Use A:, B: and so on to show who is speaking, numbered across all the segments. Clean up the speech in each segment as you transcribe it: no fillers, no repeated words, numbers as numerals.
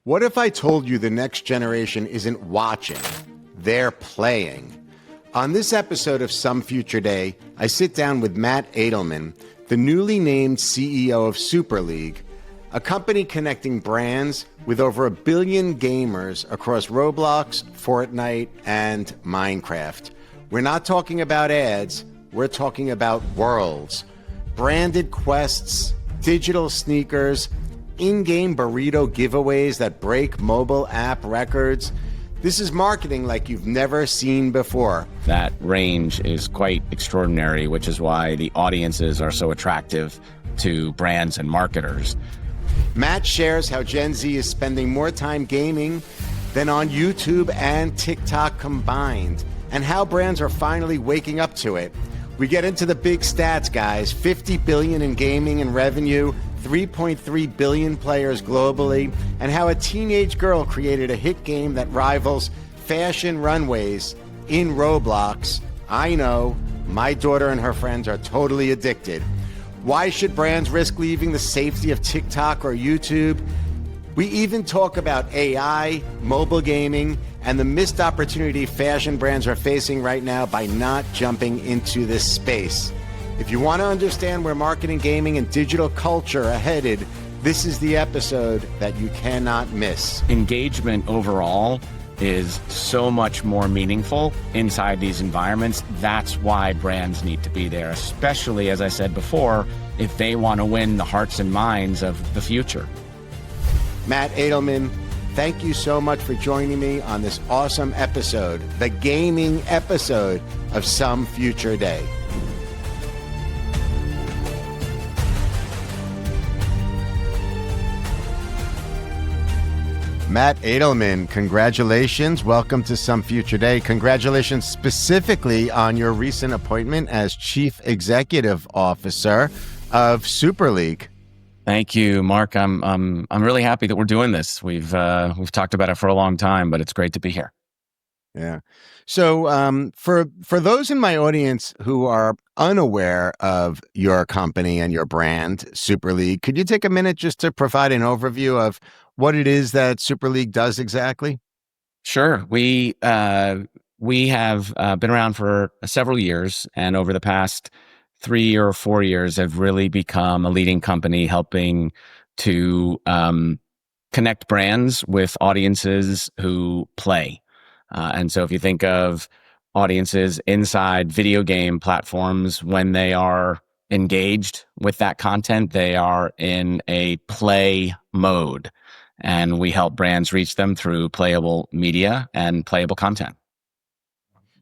A: What if I told you the next generation isn't watching, they're playing? On this episode of Some Future Day, I sit down with Matt Edelman, the newly named CEO of Super League, a company connecting brands with over 1 billion gamers across Roblox, Fortnite, and Minecraft. We're not talking about ads, we're talking about worlds, branded quests, digital sneakers, in-game burrito giveaways that break mobile app records. This is marketing like you've never seen before.
B: That range is quite extraordinary, which is why the audiences are so attractive to brands and marketers.
A: Matt shares how Gen Z is spending more time gaming than on YouTube and TikTok combined, and how brands are finally waking up to it. We get into the big stats, guys. $50 billion in gaming and revenue, 3.3 billion players globally, and how a teenage girl created a hit game that rivals fashion runways in Roblox. I know, my daughter and her friends are totally addicted. Why should brands risk leaving the safety of TikTok or YouTube? We even talk about AI, mobile gaming, and the missed opportunity fashion brands are facing right now by not jumping into this space. If you want to understand where marketing, gaming, and digital culture are headed, this is the episode that you cannot miss.
B: Engagement overall is so much more meaningful inside these environments. That's why brands need to be there, especially, as I said before, if they want to win the hearts and minds of the future.
A: Matt Edelman, thank you so much for joining me on this awesome episode, the gaming episode of Some Future Day. Matt Edelman, congratulations. Welcome to Some Future Day. Congratulations specifically on your recent appointment as Chief Executive Officer of Super League.
B: Thank you, Mark. I'm really happy that we're doing this. We've talked about it for a long time, but it's great to be here.
A: Yeah. So for those in my audience who are unaware of your company and your brand, Super League, could you take a minute just to provide an overview of what it is that Super League does exactly?
B: Sure. We have been around for several years, and over the past 3 or 4 years have really become a leading company helping to connect brands with audiences who play. And so if you think of audiences inside video game platforms, when they are engaged with that content, they are in a play mode. And we help brands reach them through playable media and playable content.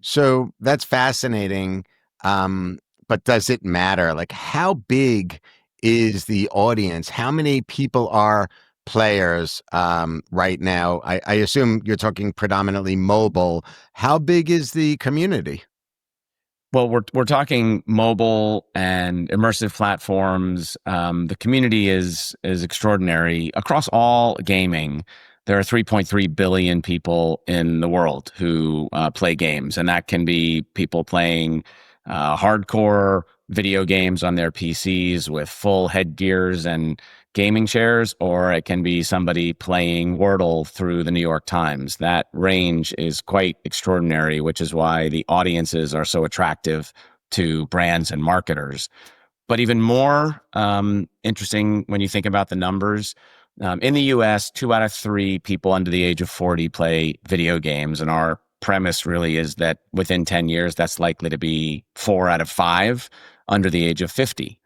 A: So that's fascinating. But does it matter? Like, how big is the audience? How many people are players right now? I assume you're talking predominantly mobile. How big is the community?
B: Well, we're talking mobile and immersive platforms. The community is extraordinary across all gaming. There are 3.3 billion people in the world who play games, and that can be people playing hardcore video games on their PCs with full headgears and gaming chairs, or it can be somebody playing Wordle through the New York Times. That range is quite extraordinary, which is why the audiences are so attractive to brands and marketers. But even more interesting when you think about the numbers, in the US, 2 out of 3 people under the age of 40 play video games, and our premise really is that within 10 years, that's likely to be 4 out of 5 under the age of 50.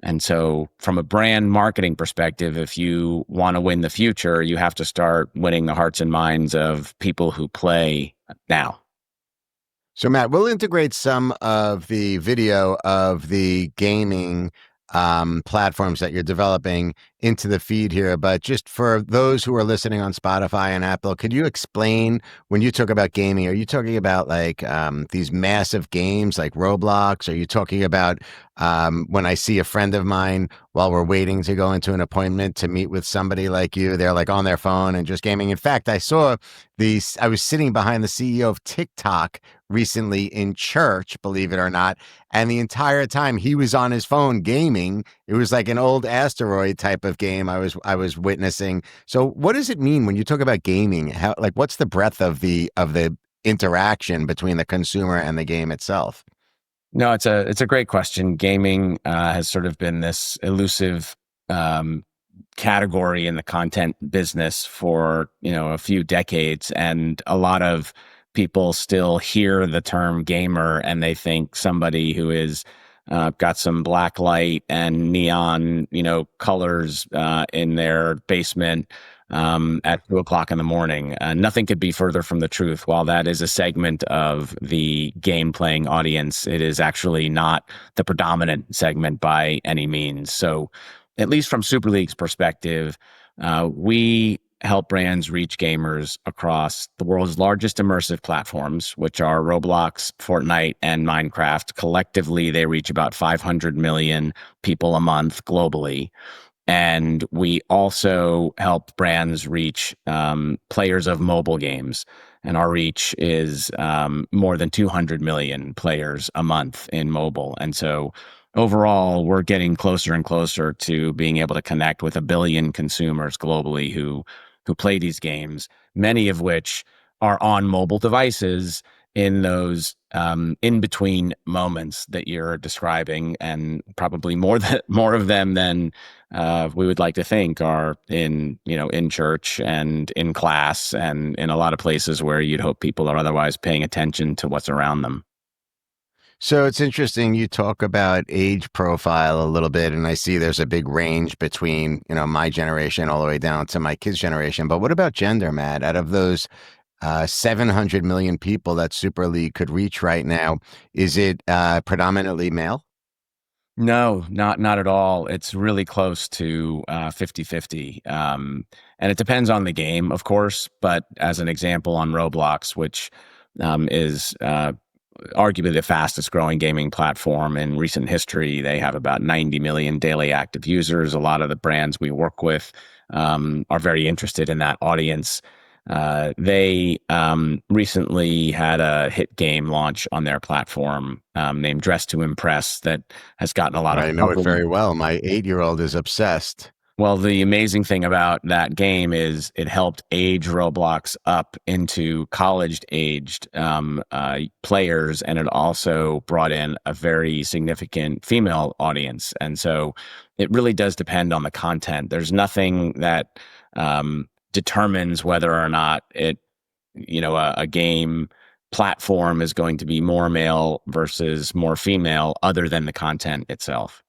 B: And so from a brand marketing perspective, if you want to win the future, you have to start winning the hearts and minds of people who play now.
A: So, Matt, we'll integrate some of the video of the gaming platforms that you're developing into the feed here. But just for those who are listening on Spotify and Apple, could you explain, when you talk about gaming, are you talking about like these massive games like Roblox? Are you talking about when I see a friend of mine while we're waiting to go into an appointment to meet with somebody like you, they're like on their phone and just gaming? In fact, I was sitting behind the CEO of TikTok recently in church, believe it or not. And the entire time he was on his phone gaming. It was like an old asteroid type of game I was witnessing. So what does it mean when you talk about gaming? How, like, what's the breadth of the interaction between the consumer and the game itself?
B: No, it's a great question. Gaming has sort of been this elusive um, category in the content business for a few decades, and a lot of people still hear the term gamer and they think somebody who is got some black light and neon colors in their basement at 2 o'clock in the morning. Nothing could be further from the truth. While that is a segment of the game playing audience, it is actually not the predominant segment by any means. So at least from Super League's perspective, we help brands reach gamers across the world's largest immersive platforms, which are Roblox, Fortnite, and Minecraft. Collectively, they reach about 500 million people a month globally. And we also help brands reach players of mobile games. And our reach is more than 200 million players a month in mobile. And so overall, we're getting closer and closer to being able to connect with 1 billion consumers globally who play these games, many of which are on mobile devices in those in between moments that you're describing, and probably more of them than we would like to think are in church and in class and in a lot of places where you'd hope people are otherwise paying attention to what's around them.
A: So it's interesting you talk about age profile a little bit, and I see there's a big range between, my generation all the way down to my kids' generation. But what about gender, Matt? Out of those 700 million people that Super League could reach right now, is it predominantly male?
B: No, not at all. It's really close to 50-50. And it depends on the game, of course. But as an example, on Roblox, which is arguably the fastest growing gaming platform in recent history, they have about 90 million daily active users. A lot of the brands we work with are very interested in that audience. They recently had a hit game launch on their platform named Dress to Impress that has gotten a lot of
A: I know it
B: coverage.
A: very well. My 8-year-old is obsessed.
B: Well, the amazing thing about that game is it helped age Roblox up into college-aged players, and it also brought in a very significant female audience. And so it really does depend on the content. There's nothing that determines whether or not a game platform is going to be more male versus more female other than the content itself.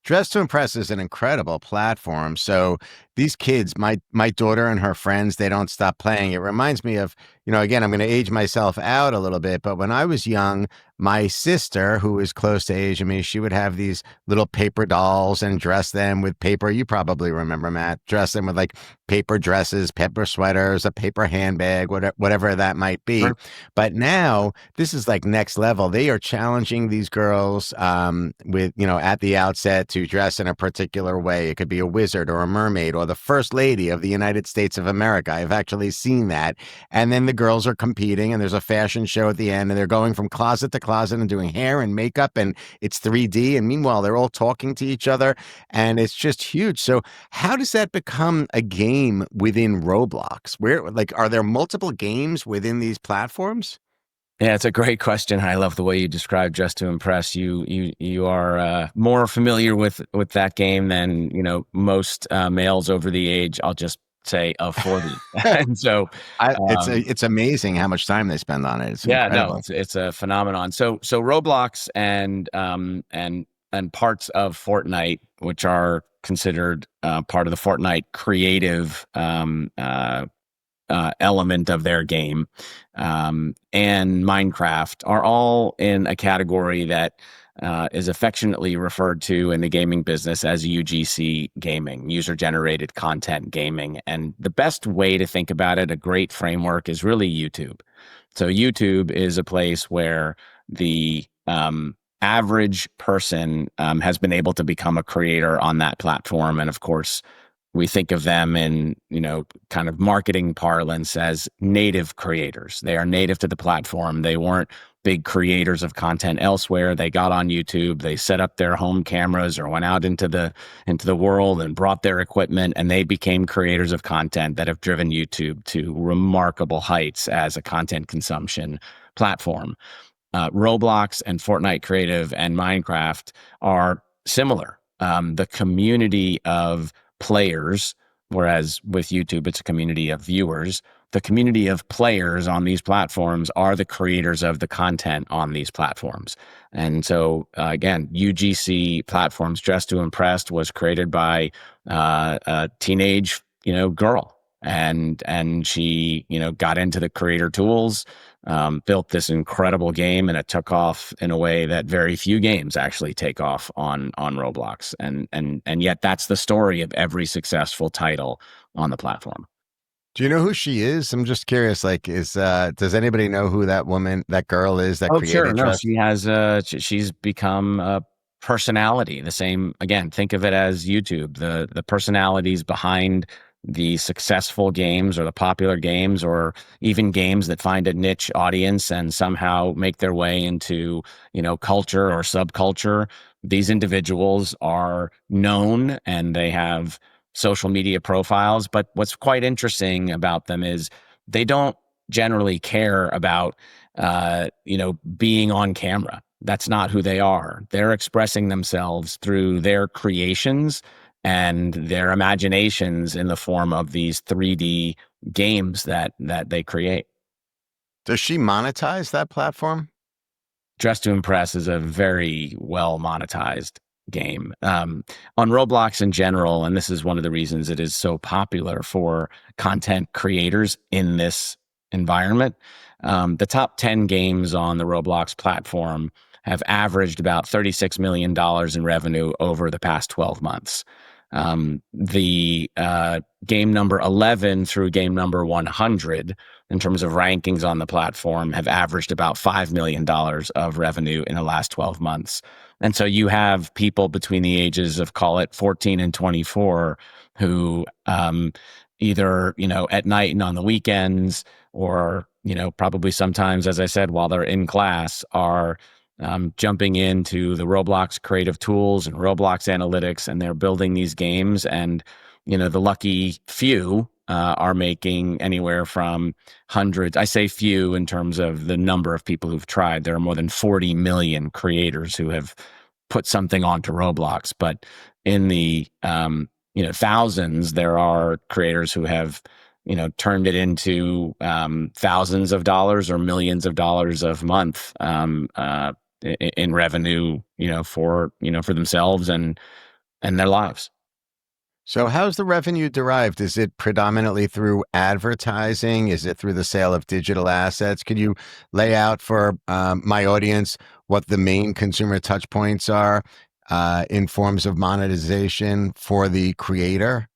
A: Dress to Impress is an incredible platform. So these kids, my daughter and her friends, they don't stop playing. It reminds me of, again, I'm going to age myself out a little bit, but when I was young, my sister, who was close to age of me, she would have these little paper dolls and dress them with paper. You probably remember, Matt, dress them with like paper dresses, paper sweaters, a paper handbag, whatever that might be. But now this is like next level. They are challenging these girls with, at the outset to dress in a particular way. It could be a wizard or a mermaid or the first lady of the United States of America. I've actually seen that. And then the girls are competing and there's a fashion show at the end and they're going from closet to closet and doing hair and makeup and it's 3D. And meanwhile, they're all talking to each other and it's just huge. So how does that become a game within Roblox? Where, like, are there multiple games within these platforms?
B: Yeah, it's a great question. I love the way you describe Dress to Impress. You are more familiar with that game than most males over the age, I'll just say, of 40. And so
A: It's amazing how much time they spend on it. It's
B: yeah, no,
A: incredible.
B: it's a phenomenon. So Roblox and parts of Fortnite, which are considered part of the Fortnite creative element of their game, and Minecraft are all in a category that is affectionately referred to in the gaming business as UGC gaming, user generated content gaming. And the best way to think about it, a great framework, is really YouTube. So YouTube is a place where the average person has been able to become a creator on that platform. And of course, we think of them in, kind of marketing parlance as native creators. They are native to the platform. They weren't big creators of content elsewhere. They got on YouTube, they set up their home cameras or went out into the world and brought their equipment, and they became creators of content that have driven YouTube to remarkable heights as a content consumption platform. Roblox and Fortnite Creative and Minecraft are similar. The community of players, whereas with YouTube, it's a community of viewers. The community of players on these platforms are the creators of the content on these platforms. And so, again, UGC platforms, Dressed to Impress, was created by a teenage, girl. And she, got into the creator tools, built this incredible game, and it took off in a way that very few games actually take off on Roblox. And yet that's the story of every successful title on the platform.
A: Do you know who she is? I'm just curious. Like, does anybody know who that girl is that
B: Oh,
A: created
B: sure. No,
A: Trust?
B: she has she's become a personality. The same, again, think of it as YouTube. The personalities behind the successful games or the popular games, or even games that find a niche audience and somehow make their way into, culture or subculture. These individuals are known and they have social media profiles. But what's quite interesting about them is they don't generally care about, being on camera. That's not who they are. They're expressing themselves through their creations and their imaginations in the form of these 3D games that they create.
A: Does she monetize that platform?
B: Dress to Impress is a very well monetized game. On Roblox in general, and this is one of the reasons it is so popular for content creators in this environment, the top 10 games on the Roblox platform have averaged about $36 million in revenue over the past 12 months. The game number 11 through game number 100 in terms of rankings on the platform have averaged about $5 million of revenue in the last 12 months. And so you have people between the ages of, call it 14 and 24, who either, at night and on the weekends, or, probably sometimes, as I said, while they're in class, are jumping into the Roblox creative tools and Roblox analytics, and they're building these games. And, the lucky few are making anywhere from hundreds. I say few in terms of the number of people who've tried. There are more than 40 million creators who have put something onto Roblox. But in the, thousands, there are creators who have, turned it into thousands of dollars or millions of dollars a month in revenue, for themselves and their lives.
A: So how's the revenue derived? Is it predominantly through advertising? Is it through the sale of digital assets? Could you lay out for my audience what the main consumer touch points are in forms of monetization for the creator?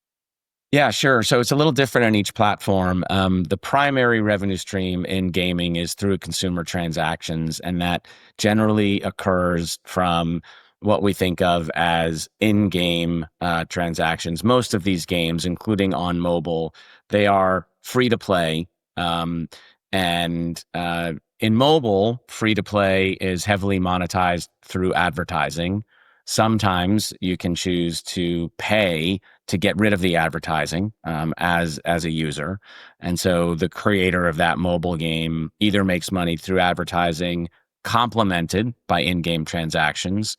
B: Yeah, sure. So it's a little different on each platform. The primary revenue stream in gaming is through consumer transactions, and that generally occurs from what we think of as in-game transactions. Most of these games, including on mobile, they are free to play. And in mobile, free to play is heavily monetized through advertising. Sometimes you can choose to pay to get rid of the advertising as a user. And so the creator of that mobile game either makes money through advertising complemented by in-game transactions,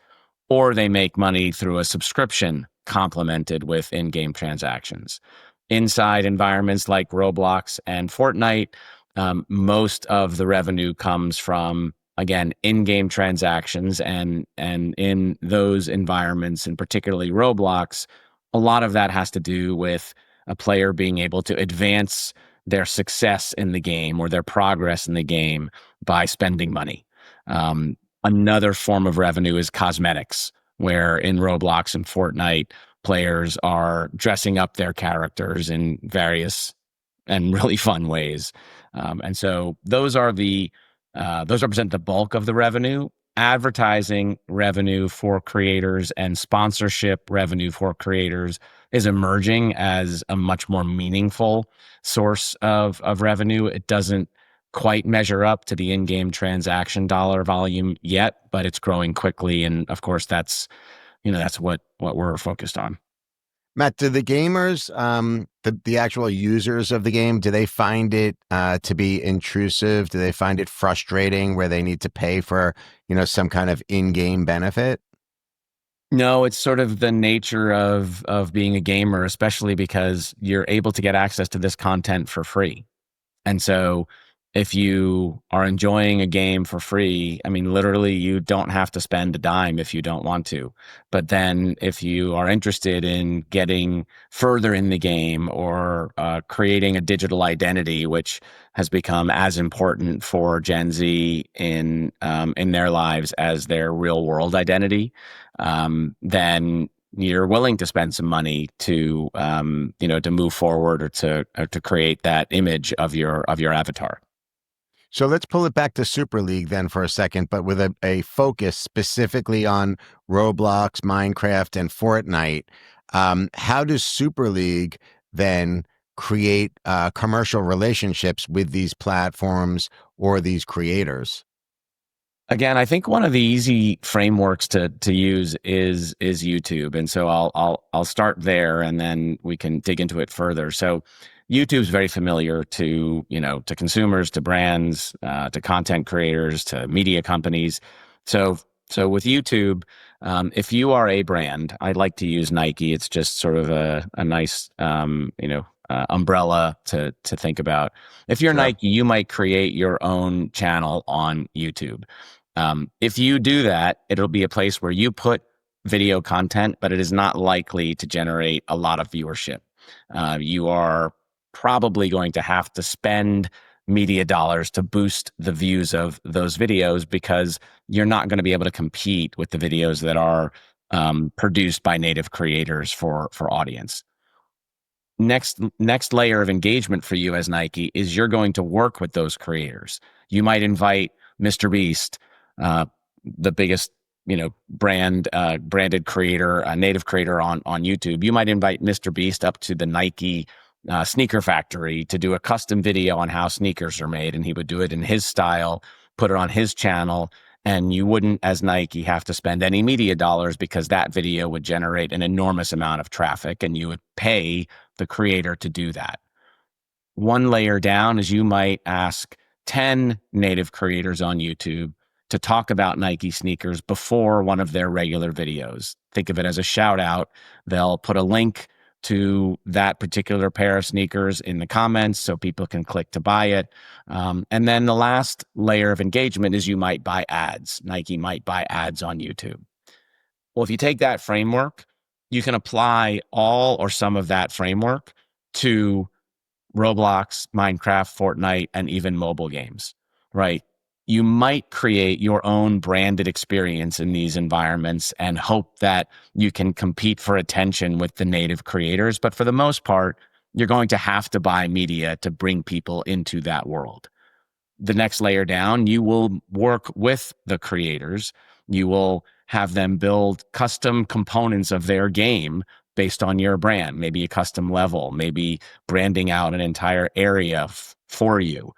B: or they make money through a subscription complemented with in-game transactions. Inside environments like Roblox and Fortnite, most of the revenue comes from, again, in-game transactions, and in those environments, and particularly Roblox, a lot of that has to do with a player being able to advance their success in the game or their progress in the game by spending money. Another form of revenue is cosmetics, where in Roblox and Fortnite, players are dressing up their characters in various and really fun ways. And so those represent the bulk of the revenue. Advertising revenue for creators and sponsorship revenue for creators is emerging as a much more meaningful source of revenue. It doesn't quite measure up to the in-game transaction dollar volume yet, but it's growing quickly. And of course, that's what we're focused on.
A: Matt, do the gamers, the actual users of the game, do they find it to be intrusive? Do they find it frustrating where they need to pay for, some kind of in-game benefit?
B: No, it's sort of the nature of being a gamer, especially because you're able to get access to this content for free. And so if you are enjoying a game for free, I mean, literally, you don't have to spend a dime if you don't want to. But then if you are interested in getting further in the game or creating a digital identity, which has become as important for Gen Z in their lives as their real world identity, then you're willing to spend some money to to move forward or to create that image of your avatar.
A: So let's pull it back to Super League then for a second, but with a focus specifically on Roblox, Minecraft, and Fortnite. How does Super League then create commercial relationships with these platforms or these creators?
B: Again, I think one of the easy frameworks to use is YouTube, and so I'll start there, and then we can dig into it further. So, YouTube's very familiar to consumers, to brands, to content creators, to media companies. So with YouTube, if you are a brand, I like to use Nike. It's just sort of a nice umbrella to think about. If you're
A: Sure.
B: Nike, you might create your own channel on YouTube. If you do that, it'll be a place where you put video content, but it is not likely to generate a lot of viewership. You are probably going to have to spend media dollars to boost the views of those videos because you're not going to be able to compete with the videos that are produced by native creators for audience. Next layer of engagement for you as Nike is you're going to work with those creators. You might invite Mr. Beast, the biggest branded creator, a native creator on YouTube. You might invite Mr. Beast up to the Nike sneaker factory to do a custom video on how sneakers are made, and he would do it in his style, put it on his channel, and you wouldn't, as Nike, have to spend any media dollars because that video would generate an enormous amount of traffic, and you would pay the creator to do that. One layer down is you might ask 10 native creators on YouTube to talk about Nike sneakers before one of their regular videos. Think of it as a shout out. They'll put a link to that particular pair of sneakers in the comments so people can click to buy it. And then the last layer of engagement is you might buy ads. Nike might buy ads on YouTube. Well, if you take that framework, you can apply all or some of that framework to Roblox, Minecraft, Fortnite, and even mobile games, right? You might create your own branded experience in these environments and hope that you can compete for attention with the native creators. But for the most part, you're going to have to buy media to bring people into that world. The next layer down, you will work with the creators. You will have them build custom components of their game based on your brand, maybe a custom level, maybe branding out an entire area for you.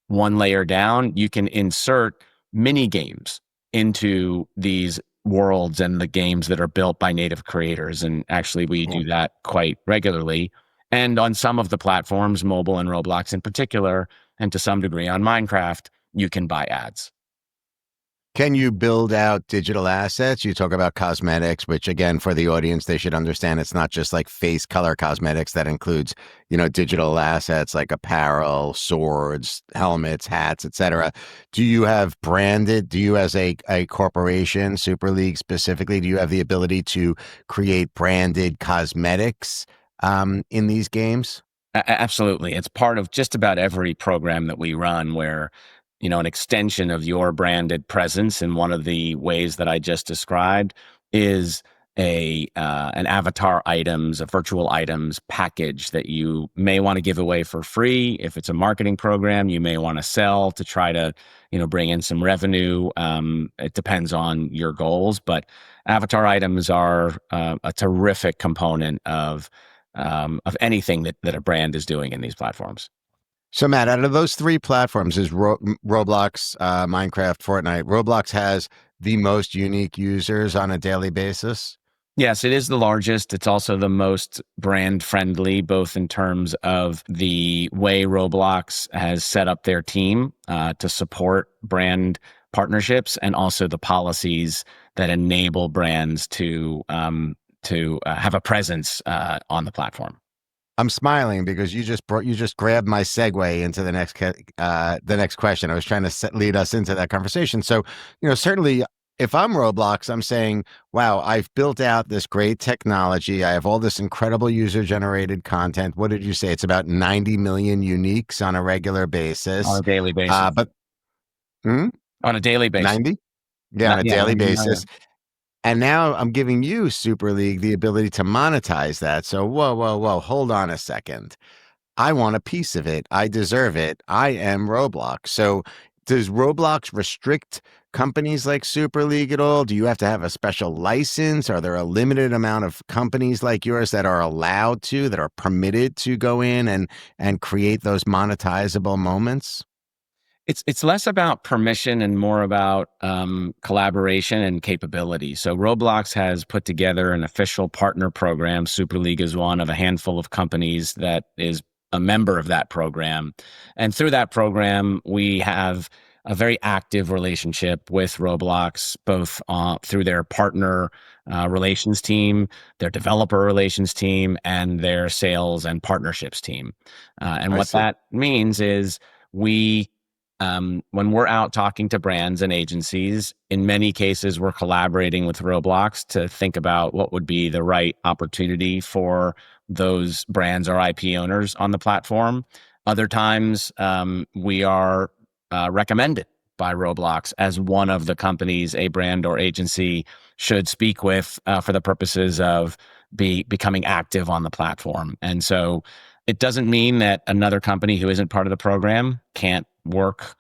B: One layer down, you can insert mini games into these worlds and the games that are built by native creators. And actually, we do that quite regularly. And on some of the platforms, mobile and Roblox in particular, and to some degree on Minecraft, you can buy ads.
A: Can you build out digital assets? You talk about cosmetics, which again, for the audience, they should understand it's not just like face color cosmetics. That includes, digital assets like apparel, swords, helmets, hats, etc. Do you as a corporation, Super League specifically, do you have the ability to create branded cosmetics in these games?
B: Absolutely. It's part of just about every program that we run where, an extension of your branded presence in one of the ways that I just described is an avatar items, a virtual items package that you may want to give away for free. If it's a marketing program, you may want to sell to try to, bring in some revenue. It depends on your goals, but avatar items are a terrific component of anything that a brand is doing in these platforms.
A: So, Matt, out of those three platforms, is Roblox, Minecraft, Fortnite, Roblox has the most unique users on a daily basis?
B: Yes, it is the largest. It's also the most brand friendly, both in terms of the way Roblox has set up their team to support brand partnerships, and also the policies that enable brands to have a presence on the platform.
A: I'm smiling because you just grabbed my segue into the next question. I was trying to lead us into that conversation. So, certainly if I'm Roblox, I'm saying, wow, I've built out this great technology. I have all this incredible user generated content. What did you say? It's about 90 million uniques on a regular basis.
B: On a daily basis.
A: But hmm?
B: On a daily basis.
A: 90? Yeah, on a
B: Yeah,
A: daily
B: 90
A: basis.
B: million.
A: And now I'm giving you, Super League, the ability to monetize that. So, whoa, whoa, whoa, hold on a second. I want a piece of it. I deserve it. I am Roblox. So, does Roblox restrict companies like Super League at all? Do you have to have a special license? Are there a limited amount of companies like yours that are allowed to, that are permitted to go in and create those monetizable moments?
B: It's less about permission and more about collaboration and capability. So Roblox has put together an official partner program. Super League is one of a handful of companies that is a member of that program. And through that program, we have a very active relationship with Roblox, both through their partner relations team, their developer relations team, and their sales and partnerships team. And
A: I
B: what
A: see.
B: that means is we when we're out talking to brands and agencies, in many cases, we're collaborating with Roblox to think about what would be the right opportunity for those brands or IP owners on the platform. Other times, we are recommended by Roblox as one of the companies a brand or agency should speak with for the purposes of becoming active on the platform. And so it doesn't mean that another company who isn't part of the program can't work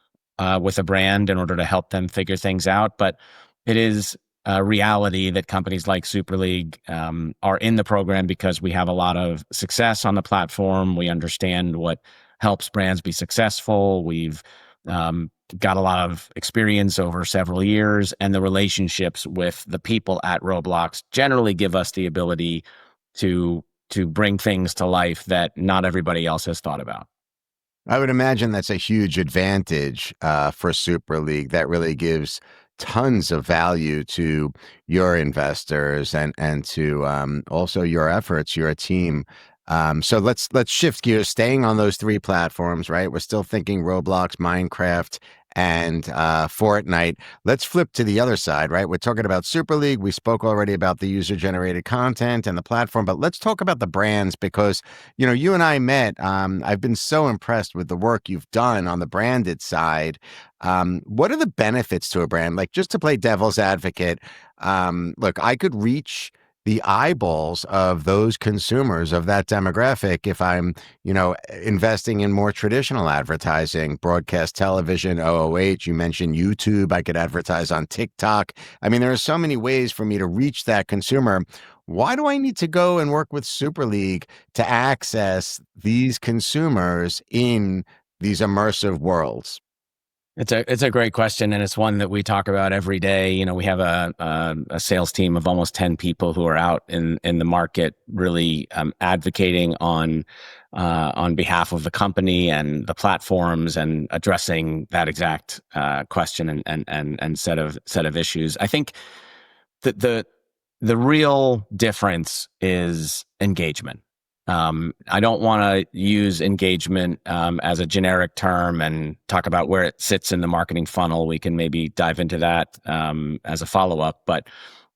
B: with a brand in order to help them figure things out. But it is a reality that companies like Super League are in the program because we have a lot of success on the platform. We understand what helps brands be successful. We've got a lot of experience over several years, and the relationships with the people at Roblox generally give us the ability to bring things to life that not everybody else has thought about.
A: I would imagine that's a huge advantage for Super League. That really gives tons of value to your investors and to also your efforts, your team. So let's shift gears, staying on those three platforms, right? We're still thinking Roblox, Minecraft, and Fortnite. Let's flip to the other side, right? We're talking about Super League. We spoke already about the user-generated content and the platform, but let's talk about the brands because you and I met. I've been so impressed with the work you've done on the branded side. What are the benefits to a brand? Like, just to play devil's advocate, look, I could reach the eyeballs of those consumers of that demographic if I'm, investing in more traditional advertising, broadcast television, OOH. You mentioned YouTube. I could advertise on TikTok. I mean, there are so many ways for me to reach that consumer. Why do I need to go and work with Super League to access these consumers in these immersive worlds?
B: It's a great question, and it's one that we talk about every day. We have a sales team of almost 10 people who are out in the market, really advocating on behalf of the company and the platforms, and addressing that exact question and set of issues. I think that the real difference is engagement. I don't want to use engagement as a generic term and talk about where it sits in the marketing funnel. We can maybe dive into that as a follow-up. But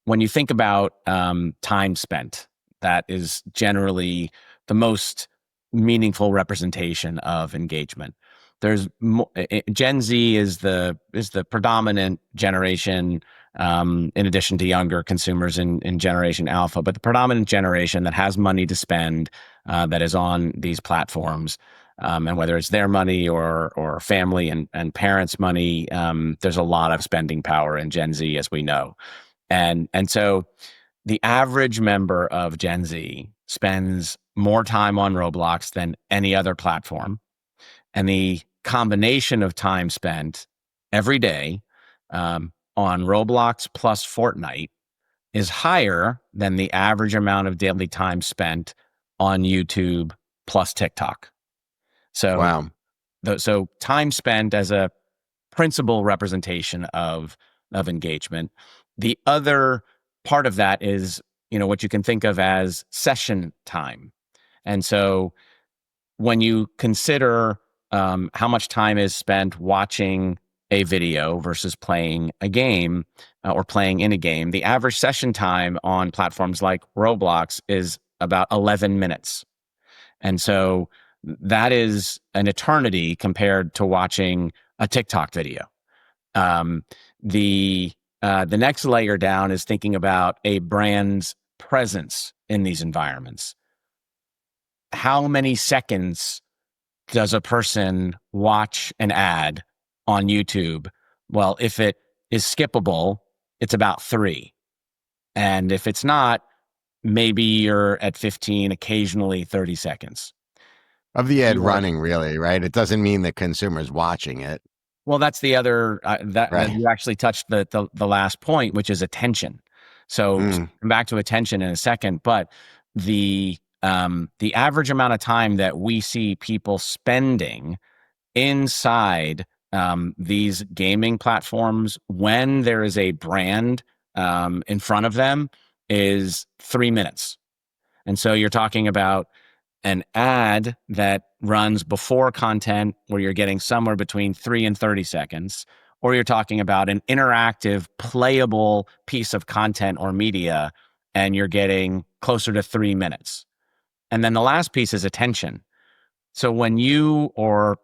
B: when you think about time spent, that is generally the most meaningful representation of engagement. Gen Z is the predominant generation in addition to younger consumers in Generation Alpha. But the predominant generation that has money to spend, that is on these platforms, and whether it's their money or family and parents' money, there's a lot of spending power in Gen Z, as we know. And so the average member of Gen Z spends more time on Roblox than any other platform. And the combination of time spent every day on Roblox plus Fortnite is higher than the average amount of daily time spent on YouTube plus TikTok. So,
A: Wow.
B: so time spent as a principal representation of engagement. The other part of that is, what you can think of as session time. And so when you consider how much time is spent watching a video versus playing a game or playing in a game, the average session time on platforms like Roblox is about 11 minutes. And so that is an eternity compared to watching a TikTok video. Um, the next layer down is thinking about a brand's presence in these environments. How many seconds does a person watch an ad on YouTube? Well, if it is skippable, it's about 3. And if it's not, maybe you're at 15, occasionally 30 seconds.
A: Of the ad
B: You are,
A: running, really, right? It doesn't mean the consumer's watching it.
B: well, that's the other, that
A: Right.
B: you actually touched the last point, which is attention. So
A: Mm.
B: come back to attention in a second, but the average amount of time that we see people spending inside these gaming platforms when there is a brand in front of them is 3 minutes. And so you're talking about an ad that runs before content where you're getting somewhere between 3 and 30 seconds, or you're talking about an interactive, playable piece of content or media, and you're getting closer to 3 minutes. And then the last piece is attention. So when you or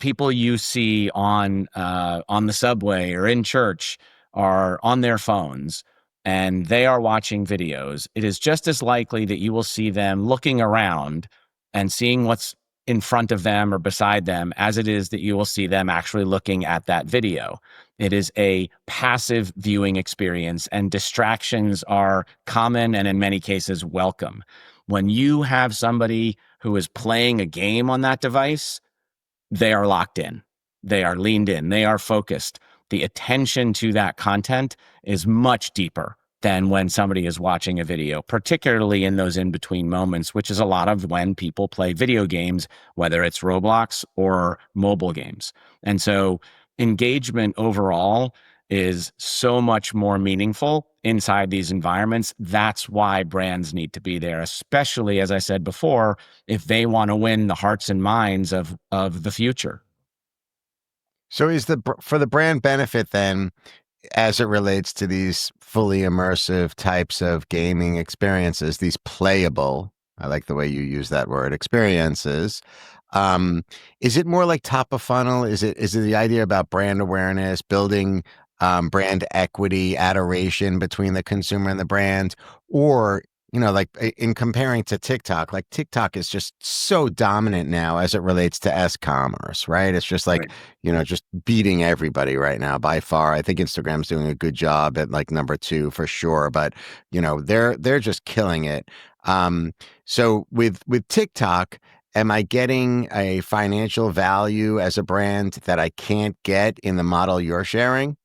B: people you see on the subway or in church are on their phones and they are watching videos, it is just as likely that you will see them looking around and seeing what's in front of them or beside them as it is that you will see them actually looking at that video. It is a passive viewing experience, and distractions are common and in many cases welcome. When you have somebody who is playing a game on that device, they are locked in. They are leaned in. They are focused. The attention to that content is much deeper than when somebody is watching a video, particularly in those in-between moments, which is a lot of when people play video games, whether it's Roblox or mobile games. And so engagement overall is so much more meaningful inside these environments. That's why brands need to be there, especially, as I said before, if they want to win the hearts and minds of the future.
A: So is for the brand benefit then, as it relates to these fully immersive types of gaming experiences, these playable, I like the way you use that word, experiences. Um, is it more like top of funnel? Is it the idea about brand awareness, building brand equity, adoration between the consumer and the brand, or like in comparing to TikTok, like TikTok is just so dominant now as it relates to s-commerce, right? It's just like,
B: Right.
A: just beating everybody right now by far. I think Instagram's doing a good job at like number 2 for sure, but they're just killing it. So with TikTok, am I getting a financial value as a brand that I can't get in the model you're sharing?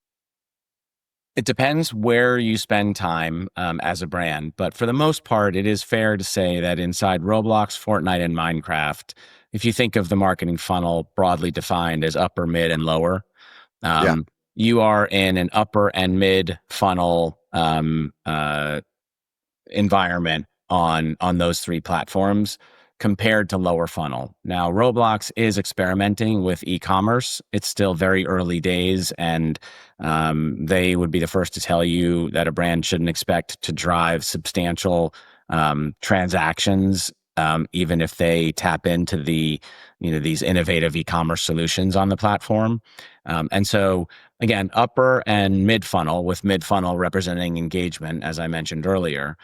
B: It depends where you spend time as a brand, but for the most part, it is fair to say that inside Roblox, Fortnite, and Minecraft, if you think of the marketing funnel broadly defined as upper, mid, and lower,
A: Yeah.
B: you are in an upper and mid funnel environment on those 3 platforms compared to lower funnel. Now, Roblox is experimenting with e-commerce. It's still very early days, and they would be the first to tell you that a brand shouldn't expect to drive substantial transactions even if they tap into these innovative e-commerce solutions on the platform. And so again, upper and mid funnel, with mid funnel representing engagement, as I mentioned earlier.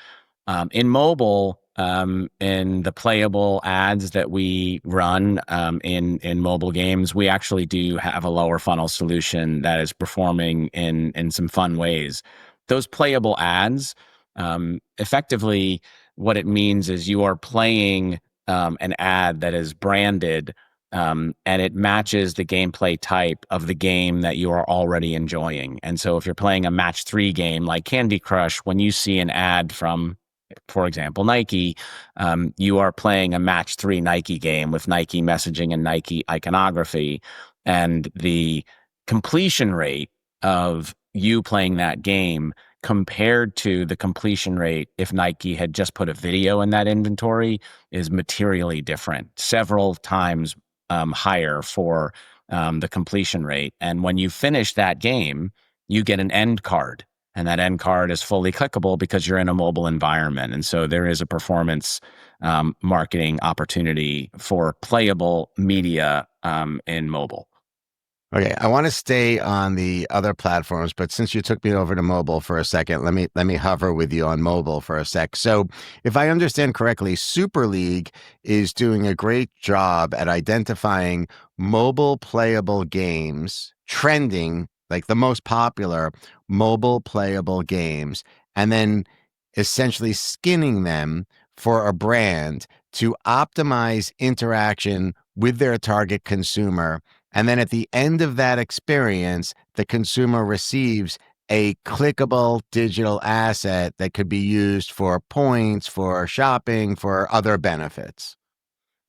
B: In mobile, in the playable ads that we run in mobile games, we actually do have a lower funnel solution that is performing in some fun ways. Those playable ads, effectively, what it means is you are playing an ad that is branded, and it matches the gameplay type of the game that you are already enjoying. And so if you're playing a match 3 game like Candy Crush, when you see an ad from, for example, Nike, you are playing a match 3 Nike game with Nike messaging and Nike iconography. And the completion rate of you playing that game compared to the completion rate if Nike had just put a video in that inventory is materially different, several times higher for the completion rate. And when you finish that game, you get an end card. And that end card is fully clickable because you're in a mobile environment. And so there is a performance marketing opportunity for playable media in mobile.
A: Okay, I want to stay on the other platforms, but since you took me over to mobile for a second, let me hover with you on mobile for a sec. So, if I understand correctly, Super League is doing a great job at identifying mobile playable games, trending, like the most popular mobile playable games, and then essentially skinning them for a brand to optimize interaction with their target consumer. And then at the end of that experience, the consumer receives a clickable digital asset that could be used for points, for shopping, for other benefits.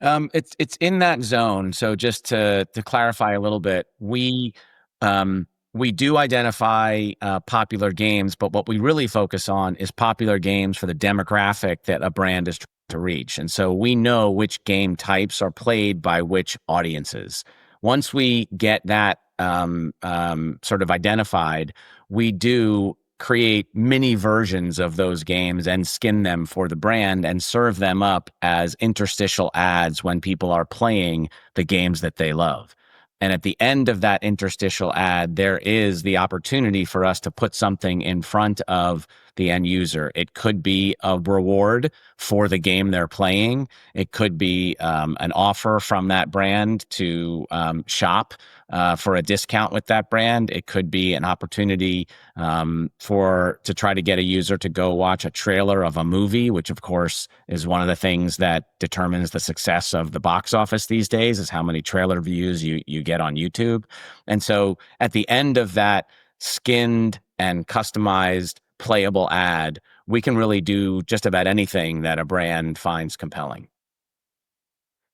B: It's in that zone. So just to clarify a little bit, we do identify popular games, but what we really focus on is popular games for the demographic that a brand is trying to reach. And so we know which game types are played by which audiences. Once we get that sort of identified, we do create mini versions of those games and skin them for the brand and serve them up as interstitial ads when people are playing the games that they love. And at the end of that interstitial ad, there is the opportunity for us to put something in front of the end user. It could be a reward for the game they're playing. It could be an offer from that brand to shop for a discount with that brand. It could be an opportunity to try to get a user to go watch a trailer of a movie, which of course is one of the things that determines the success of the box office these days, is how many trailer views you get on YouTube. And so at the end of that skinned and customized playable ad, we can really do just about anything that a brand finds compelling.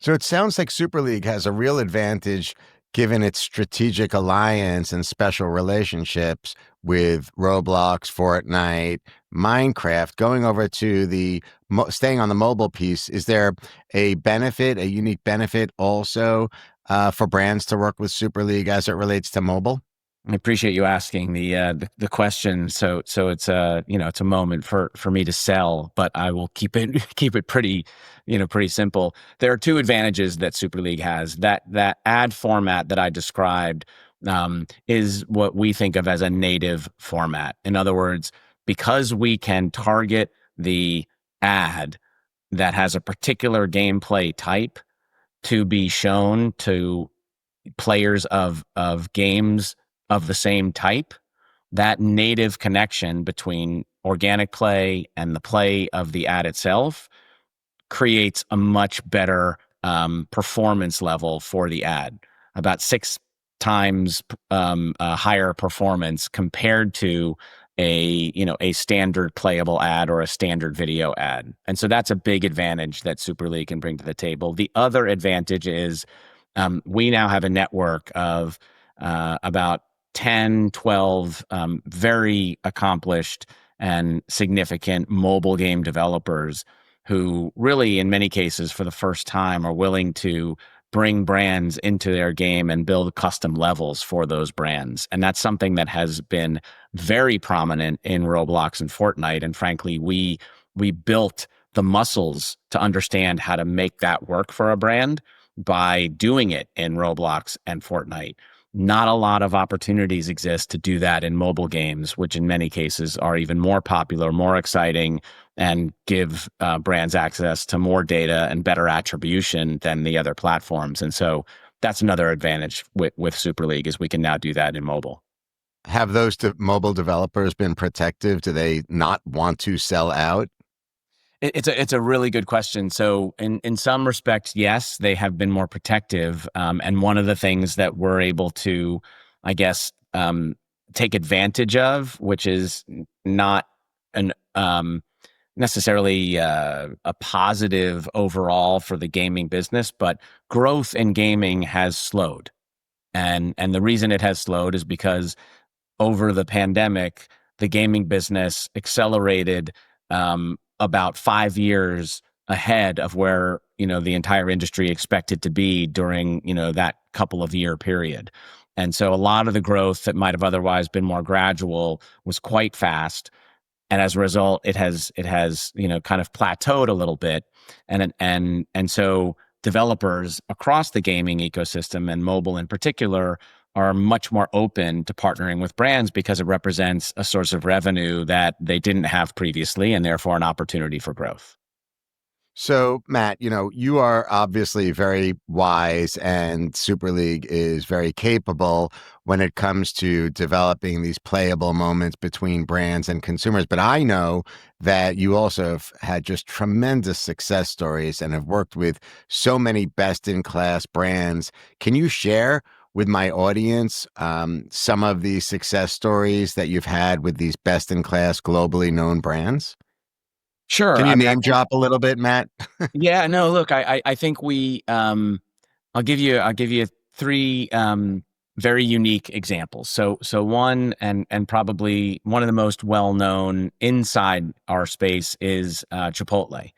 A: So it sounds like Super League has a real advantage given its strategic alliance and special relationships with Roblox, Fortnite, Minecraft. Going over to staying on the mobile piece, is there a benefit, a unique benefit also for brands to work with Super League as it relates to mobile?
B: I appreciate you asking the question. So it's it's a moment for me to sell, but I will keep it pretty simple. There are two advantages that Super League has. That ad format that I described is what we think of as a native format. In other words, because we can target the ad that has a particular gameplay type to be shown to players of games of the same type, that native connection between organic play and the play of the ad itself creates a much better performance level for the ad, about 6 times higher performance compared to a standard playable ad or a standard video ad. And so that's a big advantage that Super League can bring to the table. The other advantage is we now have a network of about 10, 12 very accomplished and significant mobile game developers who really, in many cases, for the first time, are willing to bring brands into their game and build custom levels for those brands. And that's something that has been very prominent in Roblox and Fortnite. And frankly, we built the muscles to understand how to make that work for a brand by doing it in Roblox and Fortnite. Not a lot of opportunities exist to do that in mobile games, which in many cases are even more popular, more exciting, and give brands access to more data and better attribution than the other platforms. And so that's another advantage with Super League is we can now do that in mobile.
A: Have those mobile developers been protective? Do they not want to sell out?
B: It's a really good question. So in some respects, yes, they have been more protective. And one of the things that we're able to, I guess, take advantage of, which is not an necessarily a positive overall for the gaming business, but growth in gaming has slowed. And the reason it has slowed is because over the pandemic, the gaming business accelerated about 5 years ahead of where the entire industry expected to be during that couple of year period. And so a lot of the growth that might have otherwise been more gradual was quite fast, and as a result it has kind of plateaued a little bit, and so developers across the gaming ecosystem and mobile in particular are much more open to partnering with brands because it represents a source of revenue that they didn't have previously and therefore an opportunity for growth.
A: So, Matt, you are obviously very wise, and Super League is very capable when it comes to developing these playable moments between brands and consumers. But I know that you also have had just tremendous success stories and have worked with so many best in class brands. Can you share with my audience some of these success stories that you've had with these best in class, globally known brands?
B: Sure.
A: Can you
B: I mean, I
A: name
B: think,
A: drop a little bit, Matt?
B: yeah, no, look, I think I'll give you three very unique examples. So one, and probably one of the most well known inside our space is Chipotle.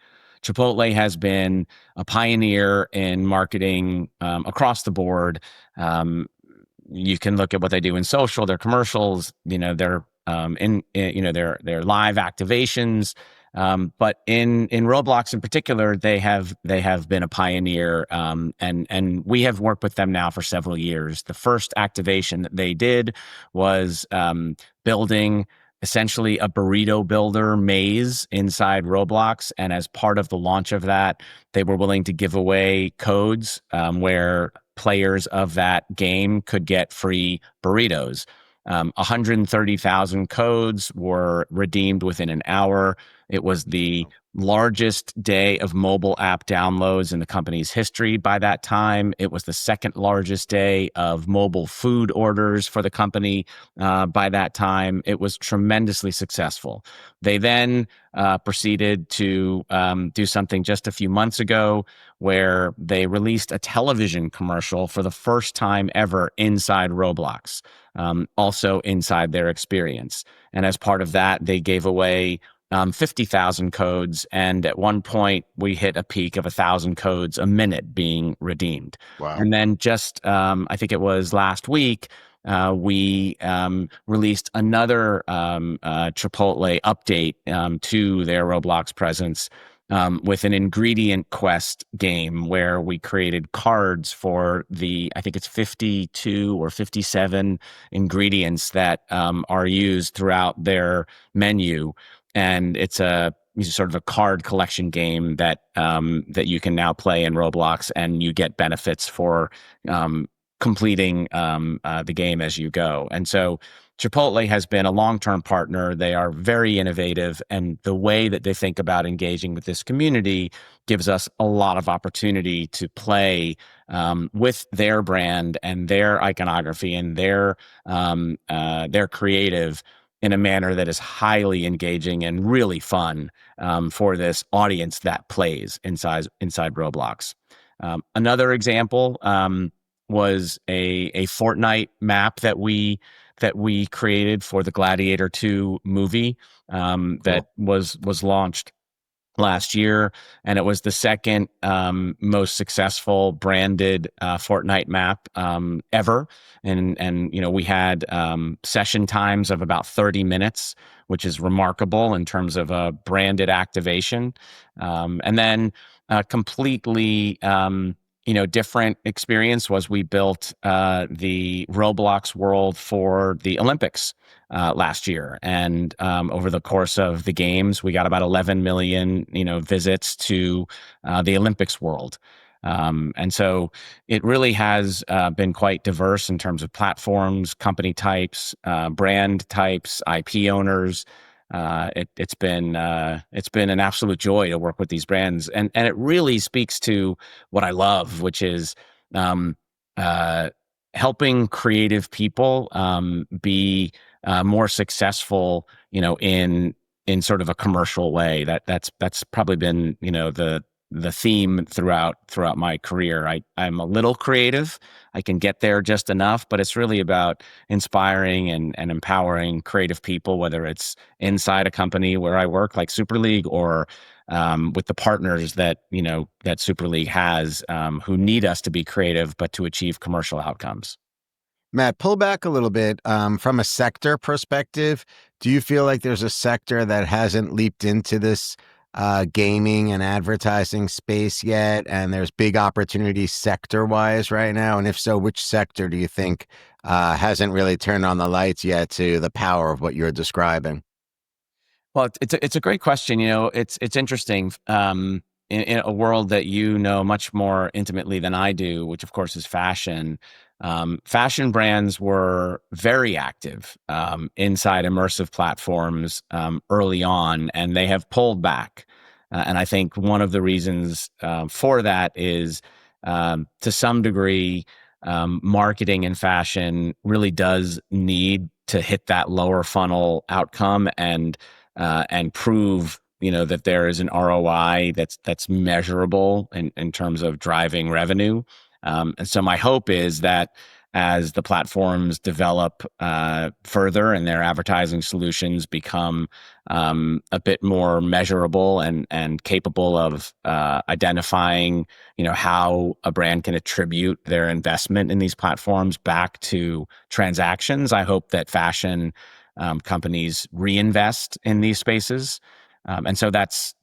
B: Chipotle has been a pioneer in marketing across the board. You can look at what they do in social, their commercials, their their live activations. But in Roblox in particular, they have been a pioneer, and we have worked with them now for several years. The first activation that they did was building essentially a burrito builder maze inside Roblox, and as part of the launch of that, they were willing to give away codes where players of that game could get free burritos. 130,000 codes were redeemed within an hour. It was the largest day of mobile app downloads in the company's history by that time. It was the second largest day of mobile food orders for the company by that time. It was tremendously successful. They then proceeded to do something just a few months ago where they released a television commercial for the first time ever inside Roblox, also inside their experience. And as part of that, they gave away 50,000 codes. And at one point, we hit a peak of 1,000 codes a minute being redeemed.
A: Wow.
B: And then just, I think it was last week, we released another Chipotle update to their Roblox presence with an ingredient quest game where we created cards for I think it's 52 or 57 ingredients that are used throughout their menu. And it's sort of a card collection game that you can now play in Roblox, and you get benefits for completing the game as you go. And so Chipotle has been a long-term partner. They are very innovative, and the way that they think about engaging with this community gives us a lot of opportunity to play with their brand and their iconography and their creative in a manner that is highly engaging and really fun for this audience that plays inside Roblox. Another example was a Fortnite map that we created for the Gladiator 2 movie that
A: Cool.
B: was launched last year, and it was the second most successful branded Fortnite map ever. And we had session times of about 30 minutes, which is remarkable in terms of a branded activation. And then completely different experience was we built the Roblox world for the Olympics last year. And over the course of the games, we got about 11 million, visits to the Olympics world. And so it really has been quite diverse in terms of platforms, company types, brand types, IP owners. It's been an absolute joy to work with these brands, and it really speaks to what I love, which is um, uh, helping creative people be more successful, in sort of a commercial way. That's probably been the theme throughout my career. I'm a little creative. I can get there just enough, but it's really about inspiring and empowering creative people, whether it's inside a company where I work, like Super League, or with the partners that Super League has, who need us to be creative, but to achieve commercial outcomes.
A: Matt, pull back a little bit from a sector perspective. Do you feel like there's a sector that hasn't leaped into this gaming and advertising space yet, and there's big opportunities sector-wise right now? And if so, which sector do you think hasn't really turned on the lights yet to the power of what you're describing?
B: Well, it's a great question. It's interesting. In a world that much more intimately than I do, which of course is fashion. Fashion brands were very active inside immersive platforms early on, and they have pulled back. And I think one of the reasons for that is, to some degree, marketing in fashion really does need to hit that lower funnel outcome and prove that there is an ROI that's measurable in terms of driving revenue. And so my hope is that as the platforms develop further and their advertising solutions become a bit more measurable and capable of identifying, how a brand can attribute their investment in these platforms back to transactions, I hope that fashion companies reinvest in these spaces. And so that's,